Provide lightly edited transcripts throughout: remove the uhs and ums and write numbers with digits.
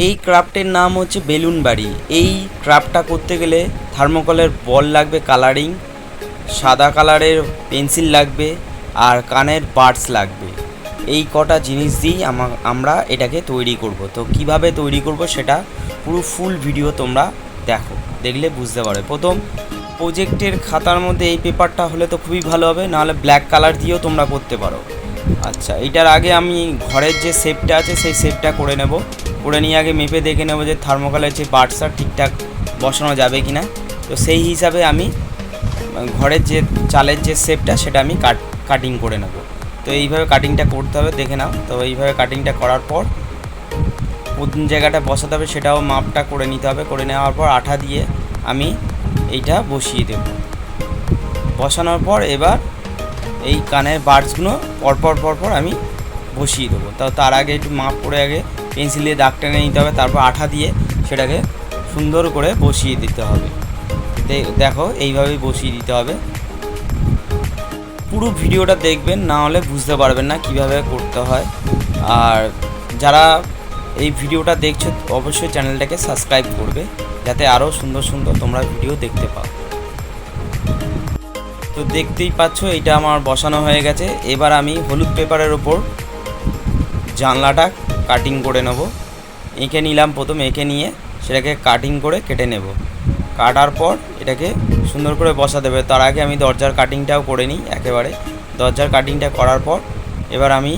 এই ক্রাফটের নাম হচ্ছে বেলুন বাড়ি। এই ক্রাফটটা করতে গেলে থার্মোকলের বল লাগবে, কালারিং, সাদা কালারের পেন্সিল লাগবে, আর কানের বাডস লাগবে। এই কটা জিনিস দিয়েই আমরা এটাকে তৈরি করব। তো কিভাবে তৈরি করব সেটা পুরো ফুল ভিডিও তোমরা দেখো, দেখলে বুঝতে পারবে। প্রথম প্রজেক্টের খাতার মধ্যে এই পেপারটা হলে তো খুবই ভালো হবে, নাহলে ব্ল্যাক কালার দিয়েও তোমরা করতে পারো। আচ্ছা, এটার আগে আমি ঘরের যে শেপটা আছে সেই শেপটা করে নেব। করে নিয়ে আগে মেপে দেখে নেব যে থার্মোকলের যে বাডসটা ঠিকঠাক বসানো যাবে কি না। তো সেই হিসাবে আমি ঘরের যে চালের যে শেপটা সেটা আমি কাটিং করে নেব। তো এইভাবে কাটিংটা করতে হবে, দেখে নাও। তো এইভাবে কাটিংটা করার পর কোন জায়গাটা বসাতে হবে সেটাও মাপটা করে নিতে হবে। করে নেওয়ার পর আঠা দিয়ে আমি এইটা বসিয়ে দেব। বসানোর পর এবার এই কানের বাডসগুলো পরপর আমি বসিয়ে দেবো। তার আগে একটু মাপ করে আগে পেন্সিল দিয়ে দাগ টেনে নিতে হবে, তারপর আঠা দিয়ে সেটাকে সুন্দর করে বসিয়ে দিতে হবে। দেখো এইভাবেই বসিয়ে দিতে হবে। পুরো ভিডিওটা দেখবেন, না হলে বুঝতে পারবেন না কিভাবে করতে হয়। আর যারা এই ভিডিওটা দেখছো অবশ্যই চ্যানেলটাকে সাবস্ক্রাইব করবে, যাতে আরও সুন্দর সুন্দর তোমরা ভিডিও দেখতে পাও। তো দেখতেই পাচ্ছ এটা আমার বসানো হয়ে গেছে। এবার আমি হলুদ পেপারের ওপর জানলাটা কাটিং করে নেব। এঁকে নিলাম, প্রথম এঁকে নিয়ে সেটাকে কাটিং করে কেটে নেব। কাটার পর এটাকে সুন্দর করে বসা দেবে। তার আগে আমি দরজার কাটিংটাও করে নিই একেবারে। দরজার কাটিংটা করার পর এবার আমি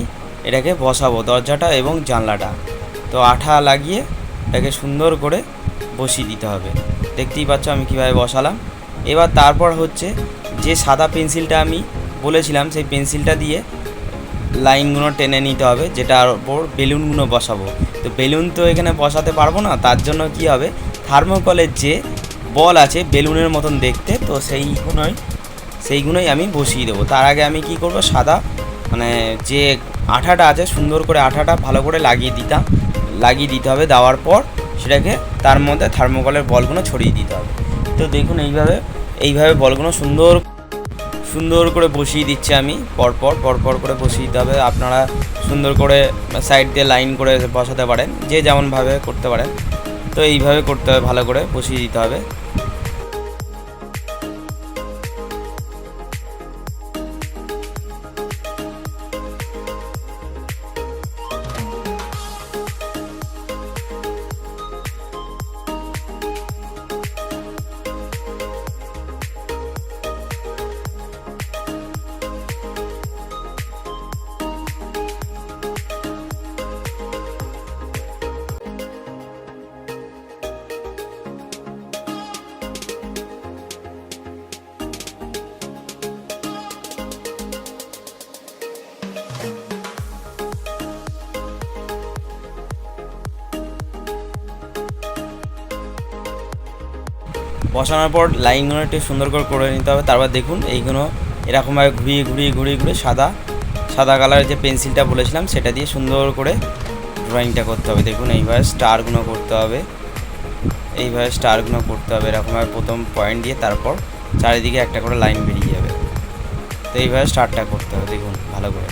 এটাকে বসাবো, দরজাটা এবং জানলাটা। তো আঠা লাগিয়ে এটাকে সুন্দর করে বসিয়ে দিতে হবে। দেখতেই পাচ্ছ আমি কীভাবে বসালাম। এবার তারপর হচ্ছে যে সাদা পেন্সিলটা আমি বলেছিলাম সেই পেন্সিলটা দিয়ে লাইনগুলো টেনে নিতে হবে, যেটার ওপর বেলুনগুলো বসাবো। তো বেলুন তো এখানে বসাতে পারবো না, তার জন্য কি হবে, থার্মোকলের যে বল আছে বেলুনের মতন দেখতে, তো সেইগুলোই আমি বসিয়ে দেবো। তার আগে আমি কি করব, সাদা মানে যে আঠাটা আছে সুন্দর করে আঠাটা ভালো করে লাগিয়ে দিতে হবে। দেওয়ার পর সেটাকে তার মধ্যে থার্মোকলের বলগুলো ছড়িয়ে দিতে হবে। তো দেখুন এইভাবে বলগুলো সুন্দর করে বসিয়ে দিচ্ছি আমি। পরপর করে বসিয়ে দিতে হবে। আপনারা সুন্দর করে সাইড দিয়ে লাইন করে বসাতে পারেন, যে যেমনভাবে করতে পারেন। তো এইভাবে করতে হবে, ভালো করে বসিয়ে দিতে হবে। বসানোর পর লাইনগুলো একটু সুন্দর করে নিতে হবে। তারপর দেখুন এইগুলো এরকমভাবে ঘুরিয়ে সাদা কালারের যে পেন্সিলটা বলেছিলাম সেটা দিয়ে সুন্দর করে ড্রয়িংটা করতে হবে। দেখুন এইভাবে স্টারগুলো করতে হবে, এরকমভাবে প্রথম পয়েন্ট দিয়ে তারপর চারিদিকে একটা করে লাইন বেরিয়ে যাবে। তো এইভাবে স্টারটা করতে হবে, দেখুন ভালো করে।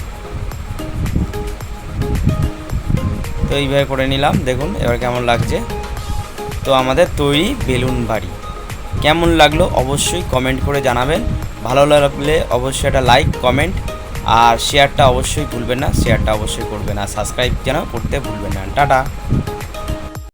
তো এইভাবে করে নিলাম, দেখুন এবার কেমন লাগছে। তো আমাদের তৈরি বেলুন বাড়ি কেমন লাগলো অবশ্যই কমেন্ট করে জানাবেন। ভালো লাগলে অবশ্যই একটা লাইক, কমেন্ট আর শেয়ারটা অবশ্যই ভুলবেন না, শেয়ারটা অবশ্যই করবেন। আর সাবস্ক্রাইব যেন করতে ভুলবেন না। টাটা।